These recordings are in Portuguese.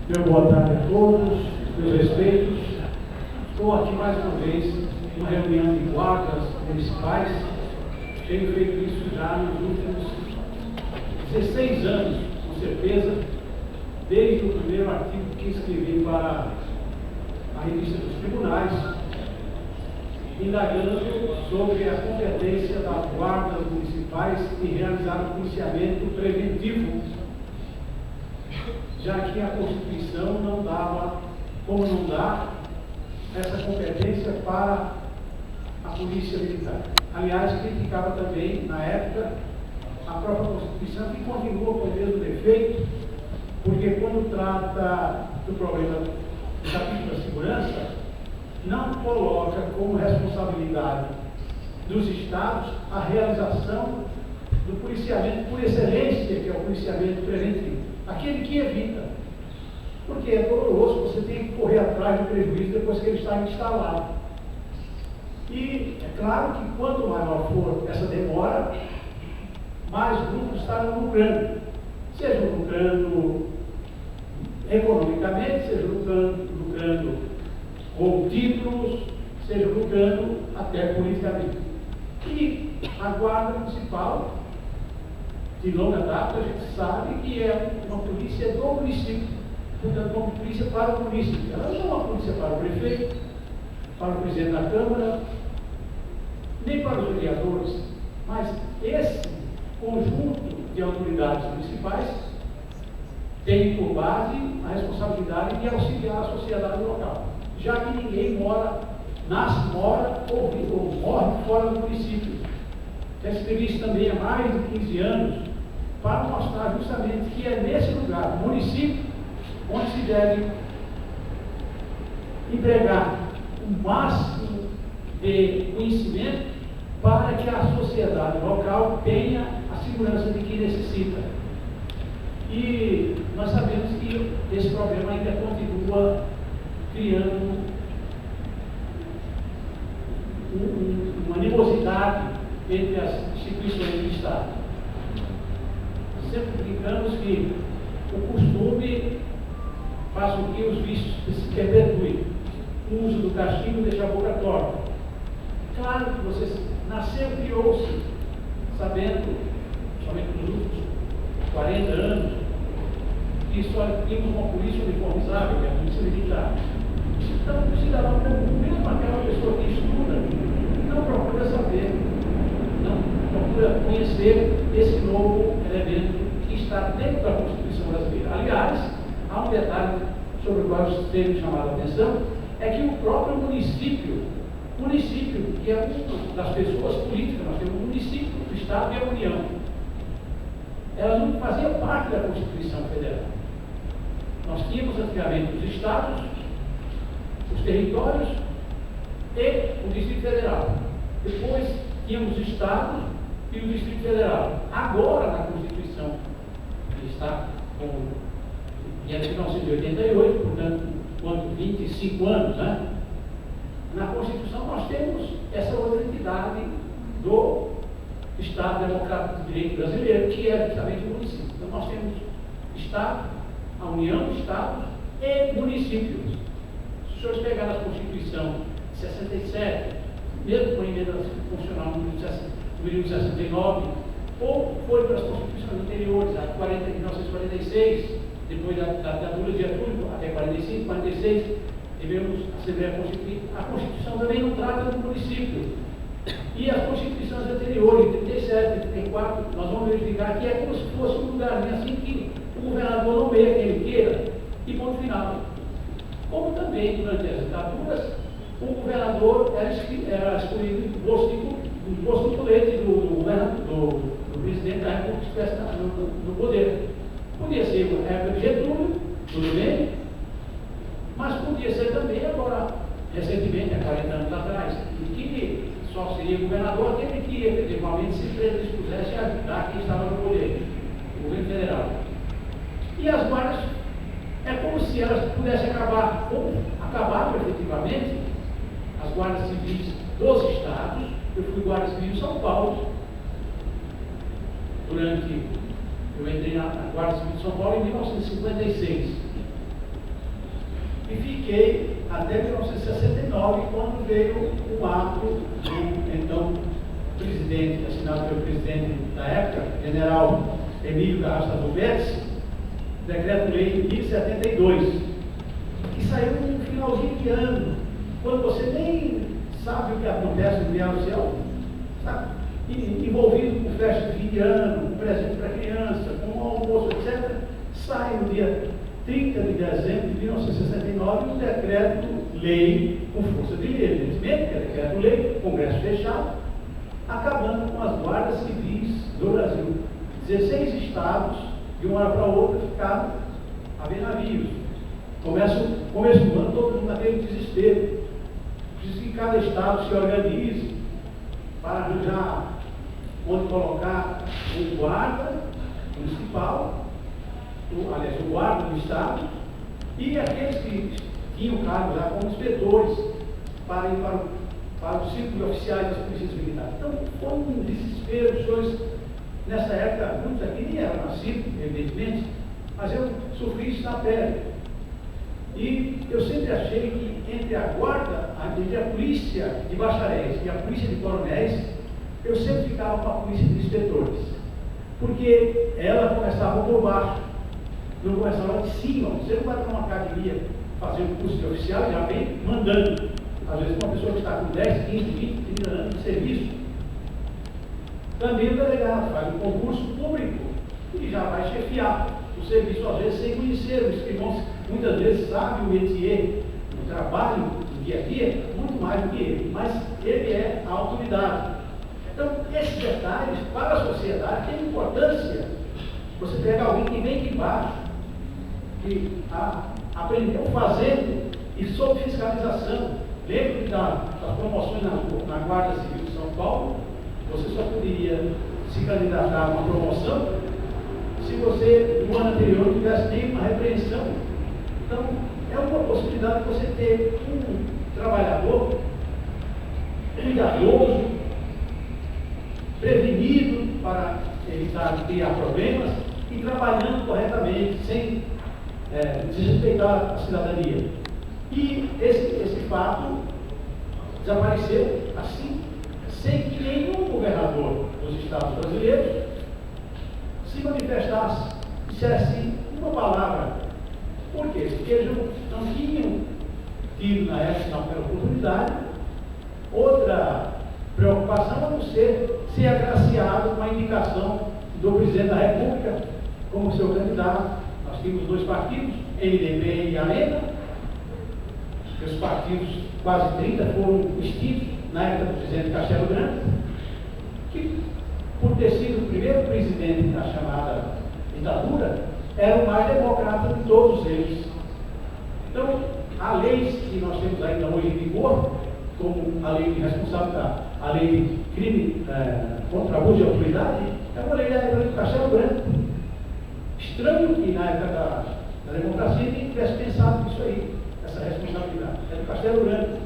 Meu boa tarde a todos, meus respeitos. Estou aqui mais uma vez em uma reunião de guardas municipais. Tenho feito isso já nos últimos 16 anos, com certeza, desde o primeiro artigo que escrevi para a revista dos tribunais, indagando sobre a competência das guardas municipais em realizar o policiamento preventivo, já que a Constituição não dava, como não dá, essa competência para a Polícia Militar. Aliás, criticava também, na época, a própria Constituição, que continua com o mesmo defeito, porque quando trata do problema do capítulo da segurança, não coloca como responsabilidade dos Estados a realização do policiamento por excelência, que é o policiamento preventivo. Aquele que evita. Porque é doloroso, você tem que correr atrás do prejuízo depois que ele está instalado. E é claro que quanto maior for essa demora, mais grupos estarão lucrando. Seja lucrando economicamente, seja lucrando com títulos, seja lucrando até politicamente. E a Guarda Municipal, de longa data, a gente sabe que é uma polícia do município, portanto, uma polícia para o município. Ela não é uma polícia para o prefeito, para o presidente da Câmara, nem para os vereadores, mas esse conjunto de autoridades municipais tem por base a responsabilidade de auxiliar a sociedade local, já que ninguém nasce, mora ou morre fora do município. Já escrevi isso também há mais de 15 anos, para mostrar justamente que é nesse lugar, no município, onde se deve empregar o máximo de conhecimento para que a sociedade local tenha a segurança de que necessita. E nós sabemos que esse problema ainda continua criando uma animosidade entre as instituições do Estado. Sempre brincamos que o costume faz com que os vícios se perpetuem. O uso do castigo deixa a boca torta. Claro que você nasceu e criou-se sabendo, somente nos últimos 40 anos, que só tínhamos uma polícia uniformizada, que é a polícia militar. Então, o cidadão comum, mesmo aquela pessoa que estuda, não procura saber, não procura conhecer esse novo elemento que está dentro da Constituição brasileira. Aliás, há um detalhe sobre o qual eu tenho chamado a atenção, é que o próprio município, que é uma das pessoas políticas, nós temos o município, o Estado e a União, ela não fazia parte da Constituição Federal. Nós tínhamos antigamente os Estados, os territórios e o Distrito Federal. Depois tínhamos os Estados e o Distrito Federal. Agora, na Constituição, que está é de 1988, portanto, quanto 25 anos, né? Na Constituição nós temos essa outra entidade do Estado Democrático de Direito Brasileiro, que é justamente o município. Então nós temos Estado, a União, Estados e municípios. Se os senhores pegarem a Constituição de 67, mesmo com a emenda funcional número 69, ou foi para as Constituições anteriores, a 1946, depois da ditadura de Getúlio, até 45, 46, tivemos a Assembleia Constituinte. A Constituição também não trata do município. E as Constituições anteriores, de 37, 34, nós vamos verificar que é como se fosse um lugarzinho assim que o governador nomeia quem ele queira, e ponto final. Como também, durante as ditaduras, o governador era escolhido no posto do colete do presidente da República que estivesse no poder. Podia ser na época de Getúlio, tudo bem, mas podia ser também agora, recentemente, há 40 anos atrás, que só seria governador aquele que efetivamente se predispusesse a ajudar quem estava no poder, o governo federal. E as guardas, é como se elas pudessem acabar, ou acabaram efetivamente, as guardas civis dos estados. Eu fui guarda civil em São Paulo, eu entrei na Guarda Civil de São Paulo em 1956. fiquei até 1969, quando veio o ato do então presidente, assinado pelo presidente da época, general Emílio Garrastazu Albuquerque, decreto-lei 1072, que saiu no finalzinho de ano, quando você nem sabe o que acontece no Diário Oficial, está envolvido com festa de fim de ano, com presente para criança, com almoço, etc. Sai no dia 30 de dezembro de 1969 um decreto-lei com força de lei, evidentemente, que é decreto-lei, Congresso fechado, acabando com as guardas civis do Brasil. 16 estados, de uma hora para outra, ficaram a ver navios. Começo do ano, todo mundo naquele desespero. Precisa que cada estado se organize para arranjar onde colocar o guarda municipal, o guarda do estado, e aqueles que tinham cargo já como inspetores para ir para o círculo de oficiais das polícias militares. Então, foi um desespero, senhores. Nessa época, muitos aqui nem eram nascidos, evidentemente, mas eu sofri isso na pele. E eu sempre achei que entre a guarda, entre a polícia de bacharéis e a polícia de coronéis, eu sempre ficava com a polícia de inspetores. Porque ela começava por baixo, não começava de cima. Você não vai para uma academia fazer um curso de oficial e já vem mandando. Às vezes uma pessoa que está com 10, 15, 20, 30 anos de serviço. Também o delegado faz um concurso público e já vai chefiar o serviço, às vezes sem conhecer. O escrivão muitas vezes sabe o métier, o trabalho do dia a dia, muito mais do que ele, mas ele é a autoridade. Então, esses detalhes para a sociedade têm importância. Você pega alguém que vem de baixo, que aprendeu fazendo e sob fiscalização. Lembro das promoções na Guarda Civil de São Paulo. Você só poderia se candidatar a uma promoção se você, no ano anterior, tivesse nem uma repreensão. Então, é uma possibilidade de você ter um trabalhador cuidadoso, prevenido para evitar criar problemas e trabalhando corretamente, sem desrespeitar a cidadania. E esse fato desapareceu assim, sem que nenhum governador dos estados brasileiros se manifestasse, dissesse uma palavra. Por quê? Porque eles não tinham tido na época, naquela oportunidade, outra preocupação a não ser agraciado com a indicação do presidente da República como seu candidato. Nós tínhamos dois partidos, MDB e Arena. Os partidos, quase 30, foram extintos na época do presidente Castelo Branco, que, por ter sido o primeiro presidente da chamada ditadura, era o mais democrata de todos eles. Então, há leis que nós temos ainda hoje em vigor, como a lei de responsabilidade, a lei de crime contra abuso de autoridade, é uma lei da época do Castelo Branco. Estranho que na época da democracia ninguém tivesse pensado nisso aí, essa responsabilidade. É do Castelo Branco.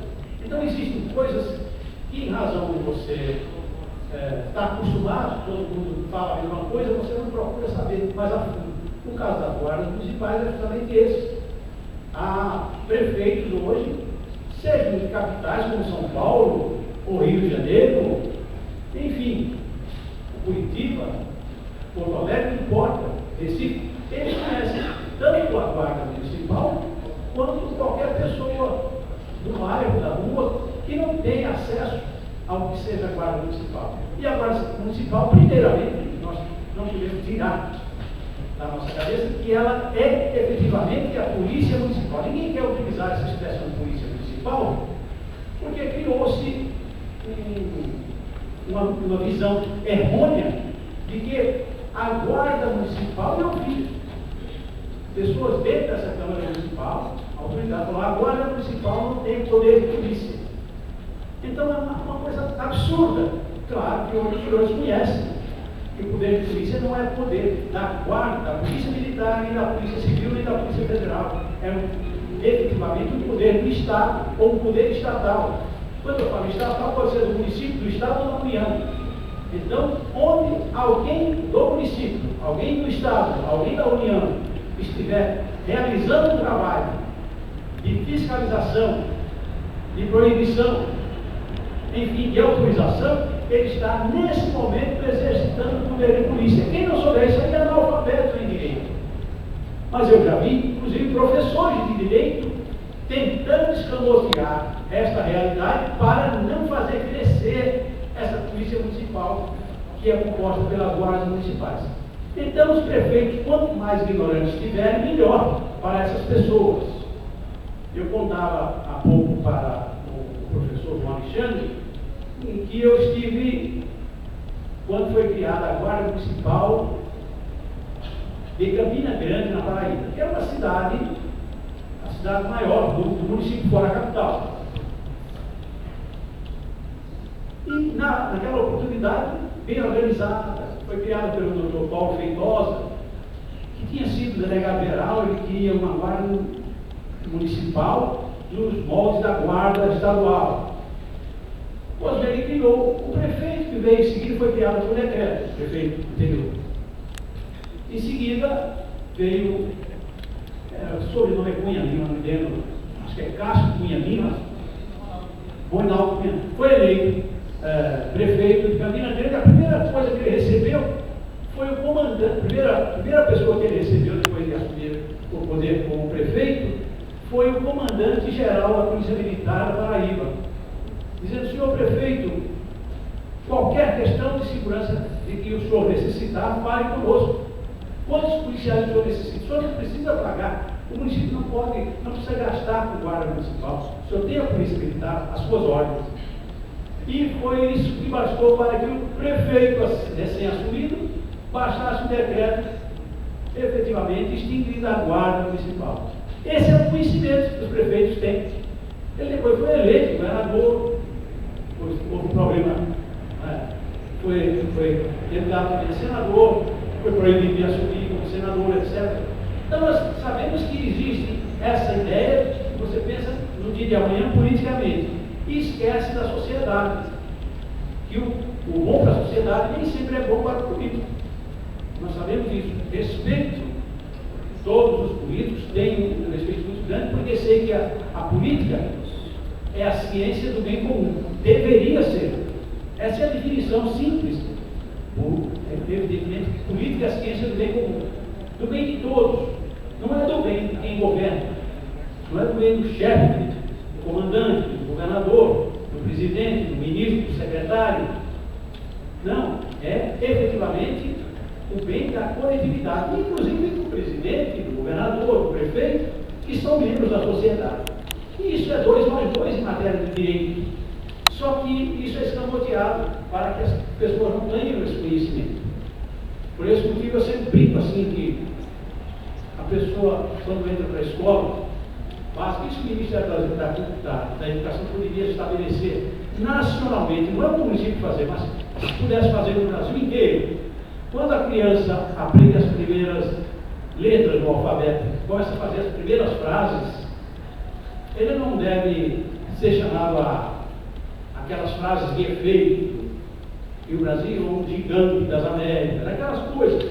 Então, existem coisas que, em razão de você estar acostumado, todo mundo fala a mesma coisa, você não procura saber mais a fundo. No caso das guardas municipais é justamente esse. Há prefeitos hoje, sejam de capitais como São Paulo, ou Rio de Janeiro, enfim, Curitiba, Porto Alegre, não importa, Recife, eles conhecem tanto a guarda municipal quanto qualquer pessoa do bairro, da rua, que não tem acesso ao que seja a guarda municipal. E a guarda municipal, primeiramente, nós não podemos tirar da nossa cabeça que ela é efetivamente a polícia municipal. Ninguém quer utilizar essa expressão de polícia municipal porque criou-se uma visão errônea de que a guarda municipal não vive. Pessoas dentro dessa Câmara Municipal, a autoridade falou, a guarda municipal não tem poder de polícia. Então é uma coisa absurda. Claro que hoje os senhores conhecem que o poder de polícia não é poder da guarda, da polícia militar, nem da polícia civil, nem da polícia federal. É efetivamente um poder do Estado ou um poder estatal. Quando eu falo estatal, pode ser do município, do Estado ou da União. Então, onde alguém do município, alguém do Estado, alguém da União estiver realizando um trabalho de fiscalização, de proibição, enfim, de autorização, ele está, nesse momento, exercitando o poder de polícia. Quem não souber isso aí é analfabeto em direito. Mas eu já vi, inclusive, professores de direito tentando escamotear esta realidade para não fazer crescer essa polícia municipal, que é composta pelas guardas municipais. Então, os prefeitos, quanto mais ignorantes tiverem, melhor para essas pessoas. Eu contava há pouco para o professor João Alexandre, em que eu estive, quando foi criada a Guarda Municipal de Campina Grande, na Paraíba, que é uma cidade, a cidade maior do município fora a capital. E naquela oportunidade, bem organizada, foi criada pelo Dr. Paulo Feitosa, que tinha sido delegado geral, ele queria uma guarda municipal nos moldes da guarda estadual. Pois ele criou o prefeito, que veio em seguida, foi criado por decreto, o prefeito anterior. Em seguida, veio, o sobrenome é Cunha Lima, não me lembro, acho que é Cássio Cunha Lima, Ronaldo Cunha, foi eleito prefeito de Campina Grande. A primeira coisa que ele recebeu foi o comandante, a primeira pessoa que ele recebeu depois de assumir o poder como prefeito, foi o comandante-geral da Polícia Militar da Paraíba, dizendo: senhor prefeito, qualquer questão de segurança de que o senhor necessitar, fale conosco. Quantos policiais o senhor necessita? O senhor não precisa pagar. O município não precisa gastar com guarda municipal. O senhor tem a Polícia Militar, as suas ordens. E foi isso que bastou para que o prefeito recém-assumido baixasse o decreto, efetivamente extinguindo a guarda municipal. Esse é o conhecimento que os prefeitos têm. Ele depois foi eleito governador, houve um problema, foi deputado também senador, foi proibido de assumir como senador, etc. Então nós sabemos que existe essa ideia que você pensa no dia de amanhã politicamente e esquece da sociedade, que o bom para a sociedade nem sempre é bom para o político. Nós sabemos disso. Respeito todos os políticos, tenho um respeito muito grande, porque sei que a política é a ciência do bem comum. Deveria ser. Essa é a definição simples. Evidentemente, política é a ciência do bem comum. Do bem de todos. Não é do bem de quem governa. Não é do bem do chefe, do comandante, do governador, do presidente, do ministro, do secretário. Não. É efetivamente o bem da coletividade, inclusive do presidente, do governador, do prefeito, que são membros da sociedade. E isso é 2 mais 2 em matéria de direito. Só que isso é escamoteado para que as pessoas não tenham esse conhecimento. Por esse motivo eu sempre brinco assim que a pessoa, quando entra para a escola, basta isso o Ministério da Educação poderia estabelecer nacionalmente, não é o município fazer, mas se pudesse fazer no Brasil inteiro. Quando a criança aprende as primeiras letras do alfabeto, começa a fazer as primeiras frases, ele não deve ser chamado aquelas frases de efeito, que o Brasil é um gigante das Américas, aquelas coisas.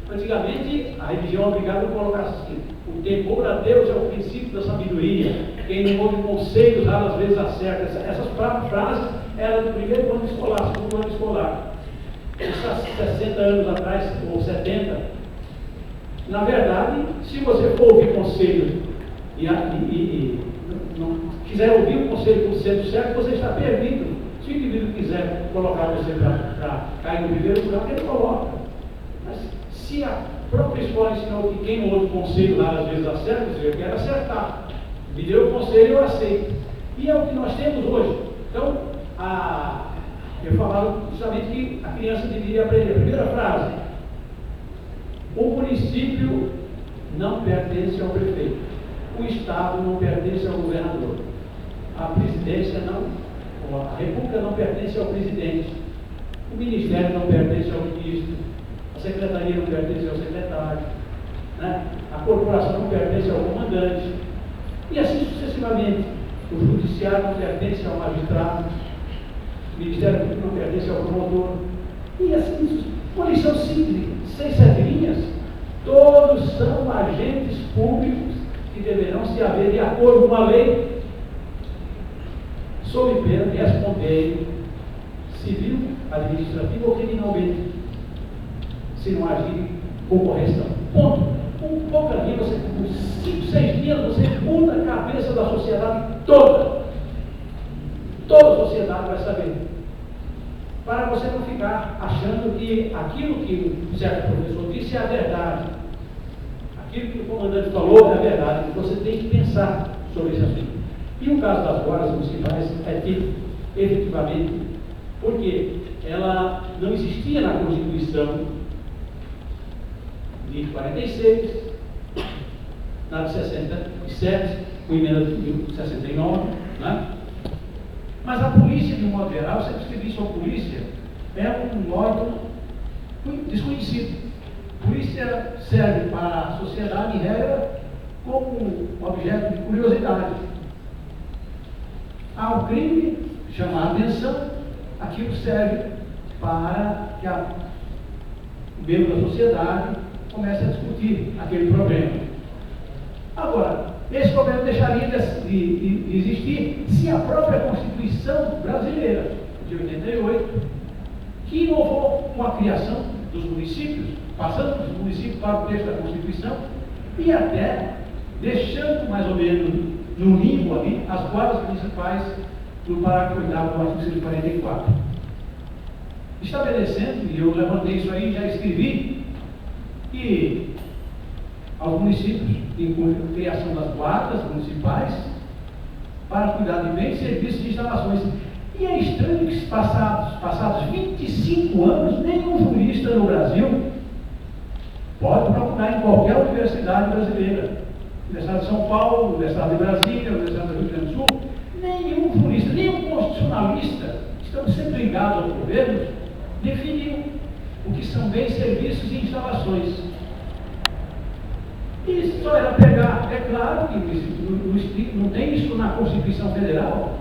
Antigamente, a religião obrigava a colocar assim: o temor a Deus é o princípio da sabedoria, quem não ouve conselhos, às vezes acerta. Essas frases eram do primeiro ano escolar, segundo ano escolar. Isso há 60 anos atrás, ou 70. Na verdade, se você for ouvir conselhos e não quiser ouvir o conselho como sendo certo, você está perdido. Se o indivíduo quiser colocar você para cair no primeiro lugar, ele coloca. Mas se a própria escola ensinou que quem não ouve o conselho lá às vezes acerta, eu quero acertar. Me deu o conselho, eu aceito. E é o que nós temos hoje. Então, eu falava justamente que a criança deveria aprender. A primeira frase: o município não pertence ao prefeito, o Estado não pertence ao governador, a presidência não, a República não pertence ao presidente, o Ministério não pertence ao ministro, a Secretaria não pertence ao secretário, né? A corporação não pertence ao comandante, e assim sucessivamente. O Judiciário não pertence ao magistrado, o Ministério Público não pertence ao promotor, e assim, uma lição simples, 6, 7 linhas, todos são agentes públicos que deverão se haver de acordo com a lei, sob pena de responder civil, administrativo ou criminalmente, se não agir com correção. Ponto. Com pouca dia, você, com 5, 6 dias, você muda a cabeça da sociedade toda. Toda a sociedade vai saber. Para você não ficar achando que aquilo que o certo professor disse é a verdade. Aquilo que o comandante falou é a verdade. Você tem que pensar sobre esse assunto. E o caso das guardas municipais é que, efetivamente, porque ela não existia na Constituição de 46, na de 67, com emenda de 69, né? Mas a polícia, de um modo geral, sempre escrevi sobre polícia, é um órgão desconhecido. Polícia serve para a sociedade, em regra, como objeto de curiosidade. Há um crime, chamar a atenção, aquilo serve para que o membro da sociedade comece a discutir aquele problema. Agora, esse problema deixaria de existir se a própria Constituição brasileira, de 88, que inovou com a criação dos municípios, passando dos municípios para o texto da Constituição, e até deixando mais ou menos no limbo ali as guardas municipais no parágrafo 8º do artigo 144. Estabelecendo, e eu levantei isso aí, já escrevi, que aos municípios inclui a criação das guardas municipais para cuidar de bens, serviços e instalações. E é estranho que passados 25 anos, nenhum jurista no Brasil pode procurar em qualquer universidade brasileira, Universidade de São Paulo, Universidade de Brasília, Universidade do Rio Grande do Sul, nenhum jurista, nenhum constitucionalista, estamos sempre ligados ao governo, definiu o que são bens, serviços e instalações. E só era pegar, é claro que não tem isso na Constituição Federal,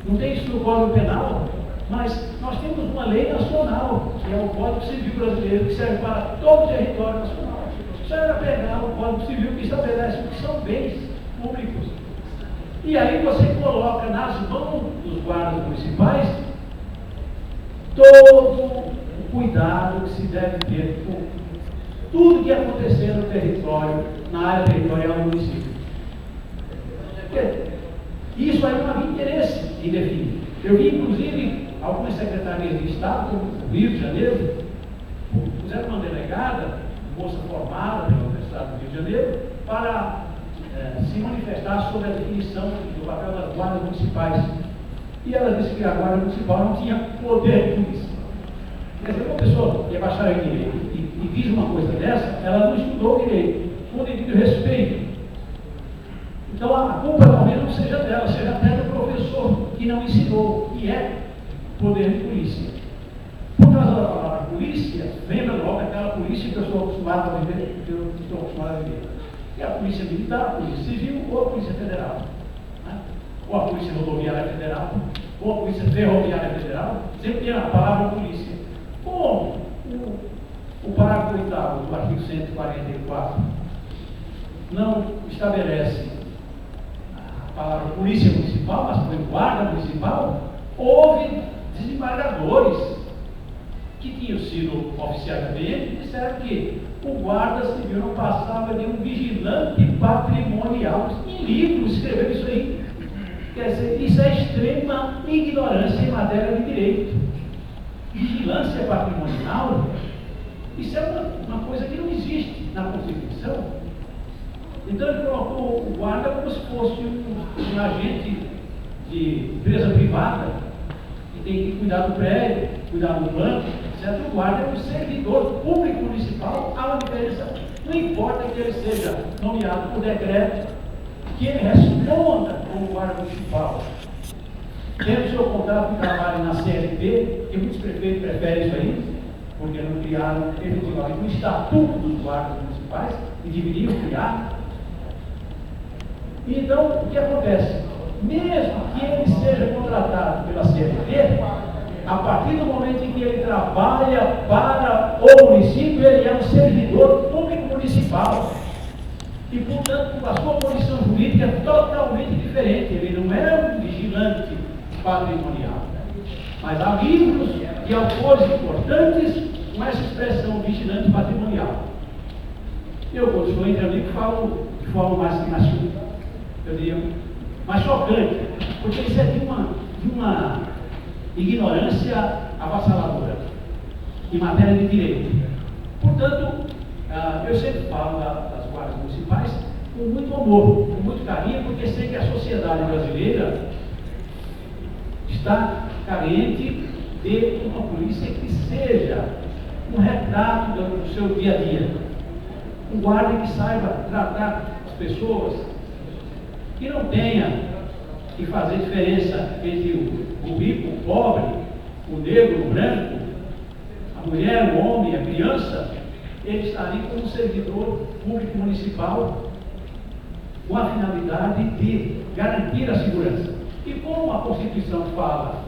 não tem isso no Código Penal, mas nós temos uma lei nacional, que é o Código Civil Brasileiro, que serve para todo o território nacional. Só era pegar o Código Civil que estabelece o que são bens públicos. E aí você coloca nas mãos dos guardas municipais todo o cuidado que se deve ter com tudo que acontecer no território, na área territorial do município. Isso aí não havia interesse em definir. Eu vi, inclusive, algumas secretarias de Estado, como o Rio de Janeiro, puseram uma delegada, moça formada pela Universidade do Rio de Janeiro, para se manifestar sobre a definição do papel das guardas municipais. E ela disse que a guarda municipal não tinha poder de polícia. Quer dizer, uma pessoa que é bacharel em direito e diz uma coisa dessa, ela não estudou direito, com devido respeito. Então a culpa talvez não seja dela, seja até do professor que não ensinou, que é poder de polícia. Por causa da palavra polícia, lembra logo aquela polícia que eu estou acostumado a viver, que é a polícia militar, a polícia civil ou a polícia federal. Né? Ou a polícia rodoviária federal, ou a polícia ferroviária federal, sempre tem a palavra polícia. Como o parágrafo 8º do artigo 144 não estabelece a palavra polícia municipal, mas foi guarda municipal, houve desembargadores que tinham sido oficiais da PM e disseram que o guarda civil não passava de um vigilante patrimonial. Em livro escreveu isso aí. Quer dizer, isso é extrema ignorância em matéria de direito. Vigilância patrimonial, isso é uma coisa que não existe na Constituição. Então ele colocou o guarda como se fosse um agente de empresa privada, que tem que cuidar do prédio, cuidar do banco, etc. O guarda é um servidor público municipal, há uma diferença. Não importa que ele seja nomeado por decreto, que ele responda como guarda municipal. Tendo seu contrato de trabalho na CLT, que muitos prefeitos preferem isso aí, porque não criaram efetivamente um estatuto dos guardas municipais, e deveriam criar. Então, o que acontece? Mesmo que ele seja contratado pela CLT, a partir do momento em que ele trabalha para o município, ele é um servidor público municipal. E, portanto, a sua condição jurídica é totalmente diferente. Ele não é um vigilante patrimonial. Mas há livros de autores importantes com essa expressão vigilante patrimonial. Eu, quando estou entre amigos, falo de forma mais eu diria, mais chocante, porque isso é de uma ignorância avassaladora em matéria de direito. Portanto, eu sempre falo das guardas municipais com muito amor, com muito carinho, porque sei que a sociedade brasileira está carente de uma polícia que seja um retrato do seu dia a dia. Um guarda que saiba tratar as pessoas, que não tenha que fazer diferença entre o rico, o pobre, o negro, o branco, a mulher, o homem, a criança. Ele está ali como servidor público municipal com a finalidade de garantir a segurança. E como a Constituição fala,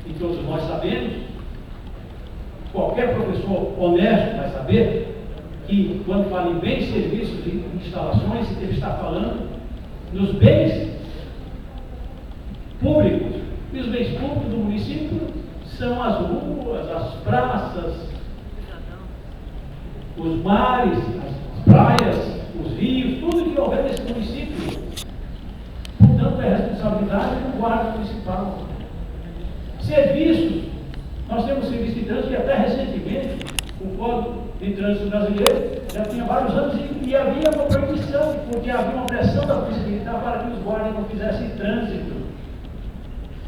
e todos nós sabemos, qualquer professor honesto vai saber, que quando fala em bens, serviços e instalações, ele está falando nos bens públicos. E os bens públicos do município são as ruas, as praças, os mares, as praias, os rios, tudo que houver nesse município. Portanto, é responsabilidade do guarda municipal. Serviços, nós temos serviço de trânsito que até recentemente, o Código de Trânsito Brasileiro já tinha vários anos e havia uma proibição, porque havia uma pressão da Polícia Militar para que os guardas não fizessem trânsito.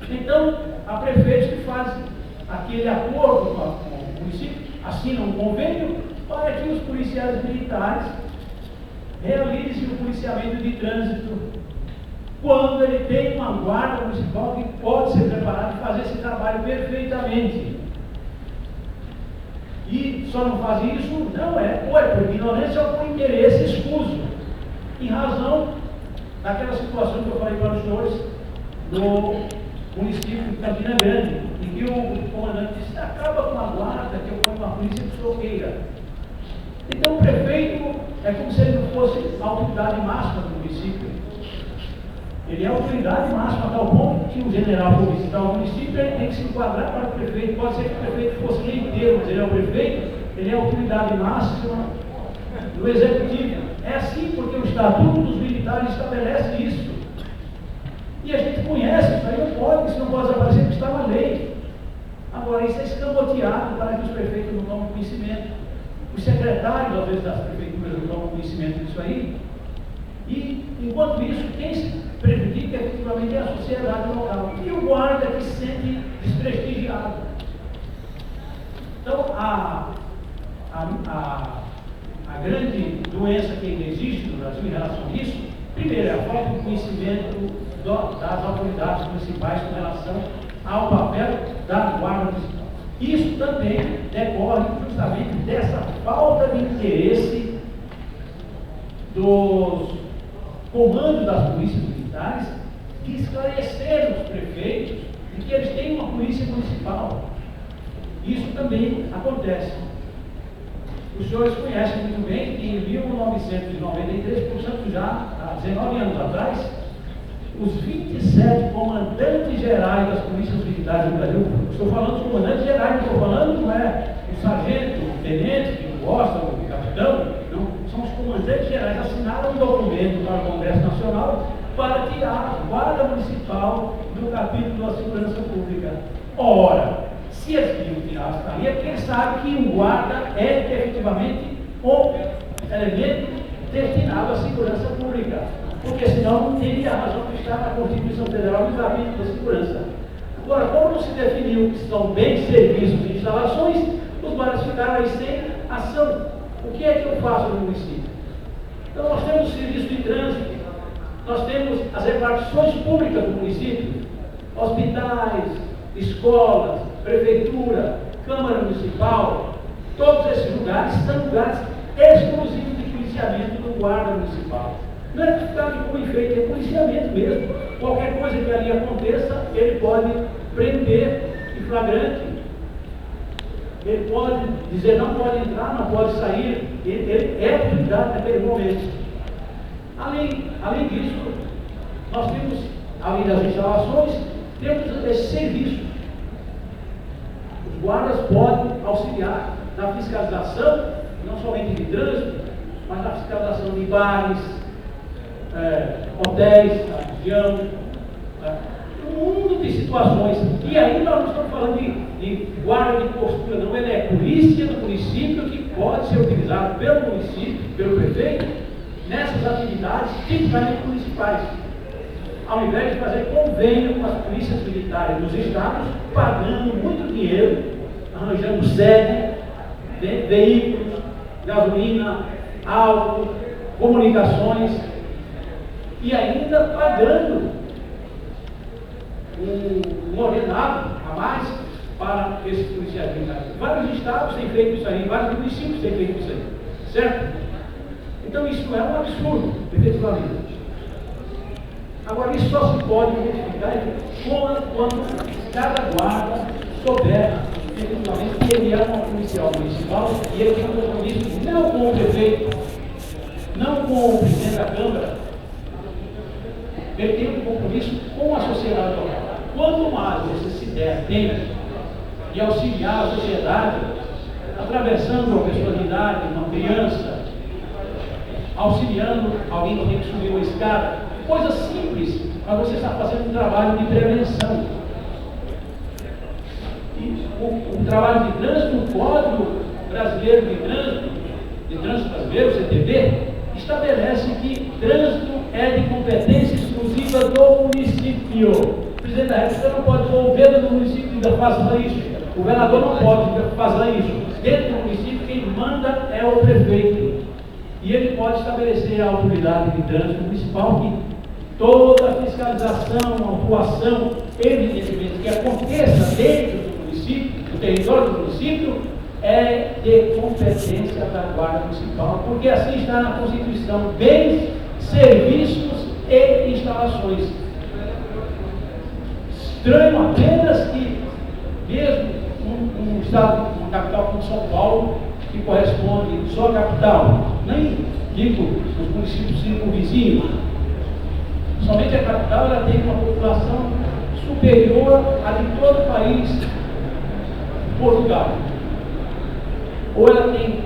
Então, há prefeitos que fazem aquele acordo com o município, assinam um convênio para que os policiais militares realizem o policiamento de trânsito quando ele tem uma guarda municipal que pode ser preparada e fazer esse trabalho perfeitamente. E só não faz isso, não é, ou é por ignorância ou por interesse escuso, em razão daquela situação que eu falei para os senhores do município de Campina Grande, em que o comandante disse: acaba com a guarda, que eu ponho uma polícia pistoleira. Então o prefeito é como se ele não fosse a autoridade máxima do município. Ele é a autoridade máxima, a tal ponto que o general for visitar o município, ele tem que se enquadrar para o prefeito. Pode ser que o prefeito fosse leiteiro, mas ele é o prefeito, ele é a autoridade máxima do executivo. É assim porque o Estatuto dos Militares estabelece isso. E a gente conhece, isso aí não pode, isso não pode desaparecer, porque está na lei. Agora, isso é escamoteado para que os prefeitos não tomem conhecimento. Os secretários, às vezes, das prefeituras não tomam conhecimento disso aí. E, enquanto isso, quem se prejudica efetivamente é a sociedade local. E o guarda que se sente desprestigiado. Então, a grande doença que ainda existe no Brasil em relação a isso, primeiro, é a falta de conhecimento das autoridades municipais com relação ao papel da guarda municipal. Isso também decorre justamente dessa falta de interesse dos comandos das polícias militares de esclarecer os prefeitos de que eles têm uma polícia municipal. Isso também acontece. Os senhores conhecem muito bem que em 1993, portanto já há 19 anos atrás, os 27 comandantes gerais das polícias militares do Brasil, estou falando dos comandantes gerais, não estou falando, não é o sargento, o tenente, que não gosta, o capitão, não, são os comandantes gerais, assinaram um documento para o Congresso Nacional para tirar a guarda municipal do capítulo da segurança pública. Ora, se eles queriam tirar essa tarefa, porque eles sabem que o guarda é efetivamente um elemento destinado à segurança pública. Porque senão não teria a razão de estar na Constituição Federal no capítulo da segurança. Agora, como não se definiu que são bens, serviços e instalações, os guardas ficaram aí sem ação. O que é que eu faço no município? Então, nós temos o serviço de trânsito, nós temos as repartições públicas do município, hospitais, escolas, prefeitura, Câmara Municipal, todos esses lugares são lugares exclusivos de policiamento do guarda municipal. Não é que ficar como enfeite, é policiamento mesmo. Qualquer coisa que ali aconteça, ele pode prender em flagrante. Ele pode dizer não pode entrar, não pode sair, ele é autoridade naquele momento. Além disso, nós temos, além das instalações, temos esse serviço. Os guardas podem auxiliar na fiscalização, não somente de trânsito, mas na fiscalização de bares, hotéis, avião, um mundo de situações. E aí nós não estamos falando de guarda de postura, não. Ele é polícia do município que pode ser utilizado pelo município, pelo prefeito, nessas atividades tipicamente municipais. Ao invés de fazer convênio com as polícias militares dos estados, pagando muito dinheiro, arranjando sede, veículos, gasolina, álcool, comunicações, e ainda pagando um ordenado a mais para esses policiais militares. Vários estados têm feito isso aí, vários municípios têm feito isso aí, certo? Então isso é um absurdo, efetivamente. Agora, isso só se pode identificar quando cada guarda souber efetivamente que ele é um policial municipal e ele tem um compromisso não com o prefeito, não com o presidente da Câmara, ele tem um compromisso com a sociedade local. Quanto mais você se der tempo de auxiliar a sociedade, atravessando uma pessoa de idade, uma criança, auxiliando alguém que tem que subir uma escada, coisa simples, mas você está fazendo um trabalho de prevenção. E o trabalho de trânsito, o Código Brasileiro de Trânsito Brasileiro, CTB, estabelece que trânsito é de competência exclusiva do município. O presidente da República não pode pôr o dedo no município e ainda fazer isso. O governador não pode fazer isso. Dentro do município, quem manda é o prefeito. E ele pode estabelecer a autoridade de trânsito municipal que toda a fiscalização, autuação, evidentemente, que aconteça dentro do município, do território do município, é de competência da Guarda Municipal, porque assim está na Constituição: bens, serviços e instalações. Estranho apenas que, mesmo um estado, uma capital como São Paulo, que corresponde só à capital, nem digo os municípios circunvizinhos, somente a capital ela tem uma população superior à de todo o país, Portugal. Ou ela tem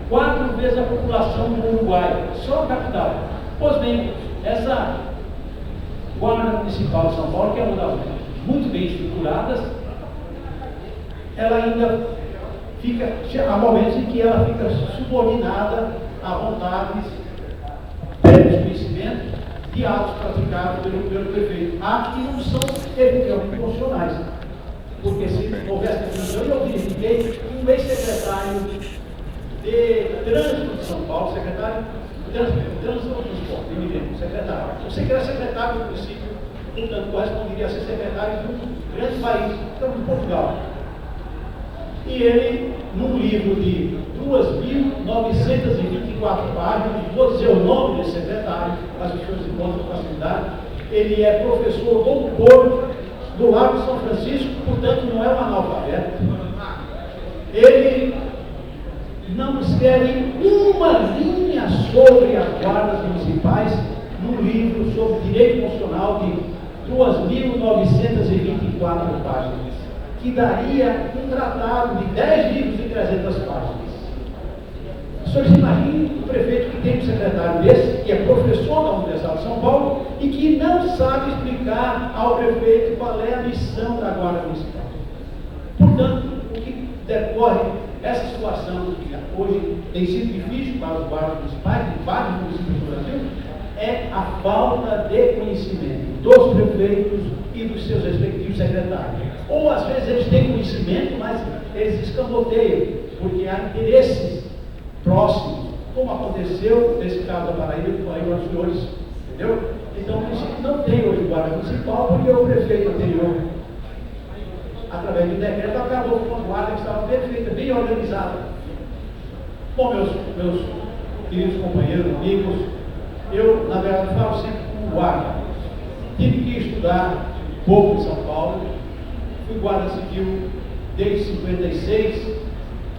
4 vezes a população do Uruguai, só a capital. Pois bem, essa Guarda Municipal de São Paulo, que é uma das muito bem estruturadas, ela ainda fica, há momentos em que ela fica subordinada a vontades, prévios conhecimentos de atos praticados pelo prefeito. Atos que não são efetivamente funcionais. Porque se houvesse definição, eu verifiquei um ex-secretário de Trânsito de São Paulo, secretário de Trânsito ou Transporte, secretário. Você que era secretário do município, portanto, corresponderia a ser secretário de um grande país, então de Portugal. E ele, num livro de 2.924 páginas, vou dizer o nome desse secretário, para as pessoas encontram facilidade, ele é professor doutor do Lago São Francisco, portanto não é um analfabeto. Ele não escreve uma linha sobre as guardas municipais num livro sobre direito constitucional de 2.924 páginas, que daria um tratado de 10 livros de 300 páginas. O senhor se imagina o prefeito que tem um secretário desse, que é professor da Universidade de São Paulo, e que não sabe explicar ao prefeito qual é a missão da Guarda Municipal. Portanto, o que decorre essa situação que hoje tem sido difícil para os guardas municipais, de vários municípios do Brasil, é a falta de conhecimento dos prefeitos e dos seus respectivos secretários. Ou às vezes eles têm conhecimento, mas eles escamoteiam, porque há interesses próximos, como aconteceu nesse caso da Paraíba, que foi aos senhores, entendeu? Então o município não tem hoje guarda municipal, porque o prefeito anterior, através de decreto, acabou com uma guarda que estava perfeita, bem organizada. Bom, meus queridos companheiros, amigos, eu, na verdade, falo sempre como guarda. Tive que estudar pouco em São Paulo, fui guarda civil desde 56,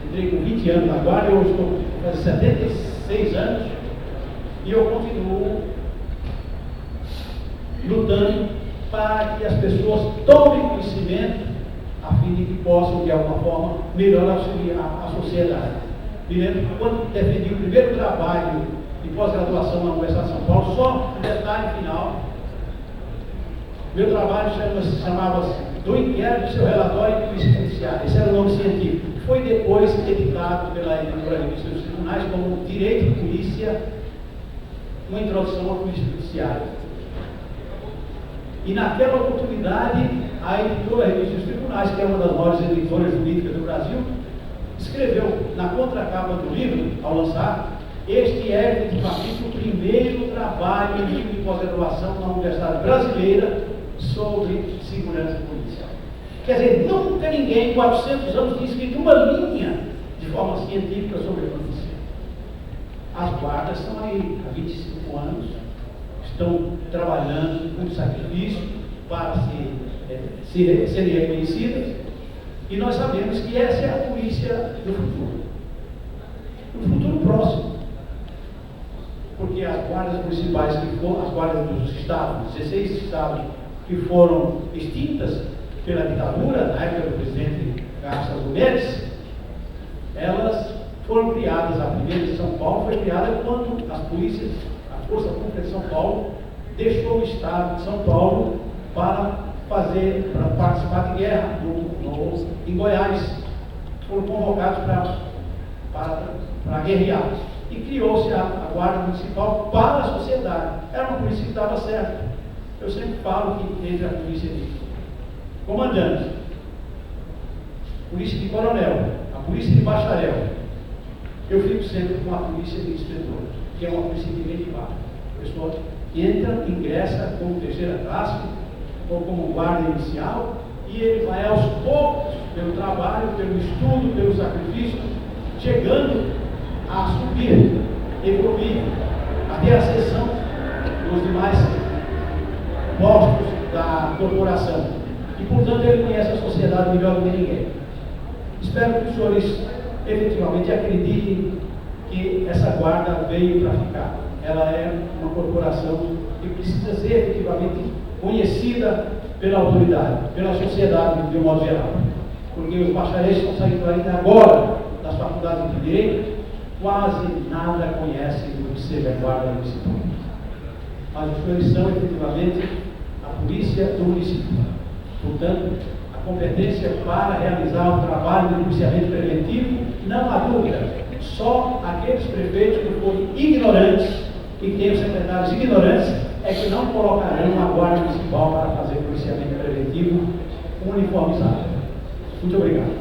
entrei com 20 anos na guarda, eu estou com 76 anos e eu continuo lutando para que as pessoas tomem conhecimento a fim de que possam, de alguma forma, melhor auxiliar a sociedade. Me lembro que quando defendi o primeiro trabalho de pós-graduação na Universidade de São Paulo, só um detalhe final, meu trabalho chamava-se Do Inquérito do Seu Relatório de Polícia Judiciária. Esse era o nome científico. Foi depois editado pela editora Revista dos Tribunais como Direito de Polícia, uma introdução à Polícia Judiciária. E naquela oportunidade, a editora Revista dos Tribunais, que é uma das maiores editoras jurídicas do Brasil, escreveu na contracapa do livro, ao lançar, este é efetivamente o primeiro trabalho em livro de pós-graduação na Universidade Brasileira sobre segurança policial. Quer dizer, nunca ninguém, em 400 anos, tinha escrito uma linha de forma científica sobre a polícia. As guardas estão aí há 25 anos, estão trabalhando com sacrifício para serem reconhecidas, e nós sabemos que essa é a polícia do futuro. No futuro próximo. Porque as guardas municipais que foram, as guardas dos estados, 16 estados que foram extintas pela ditadura, na época do presidente Garças Gomes, elas foram criadas, a primeira de São Paulo foi criada quando as polícias, a Força Pública de São Paulo, deixou o estado de São Paulo para participar de guerra em Goiás. Foram convocados para guerrear. E criou-se a Guarda Municipal para a sociedade. Era uma polícia que estava certa. Eu sempre falo que entre a polícia de comandante, polícia de coronel, a polícia de bacharel, eu fico sempre com a polícia de inspetor, que é uma polícia que vem de baixo. A pessoa entra, ingressa como terceira classe ou como guarda inicial, e ele vai aos poucos, pelo trabalho, pelo estudo, pelo sacrifício, chegando a subir, evoluir, a ter acessão dos demais postos da corporação. E, portanto, ele conhece a sociedade melhor do que ninguém. Espero que os senhores efetivamente acreditem que essa guarda veio para ficar. Ela é uma corporação que precisa ser efetivamente conhecida pela autoridade, pela sociedade de um modo geral. Porque os bacharéis estão saindo ainda agora das faculdades de Direito, quase nada conhecem do que seja a guarda municipal. Mas os senhores são efetivamente a polícia do município. Portanto, a competência para realizar o trabalho de policiamento preventivo, não há dúvida, só aqueles prefeitos que forem ignorantes e que tenham secretários ignorantes é que não colocarão a guarda municipal para fazer policiamento preventivo uniformizado. Muito obrigado.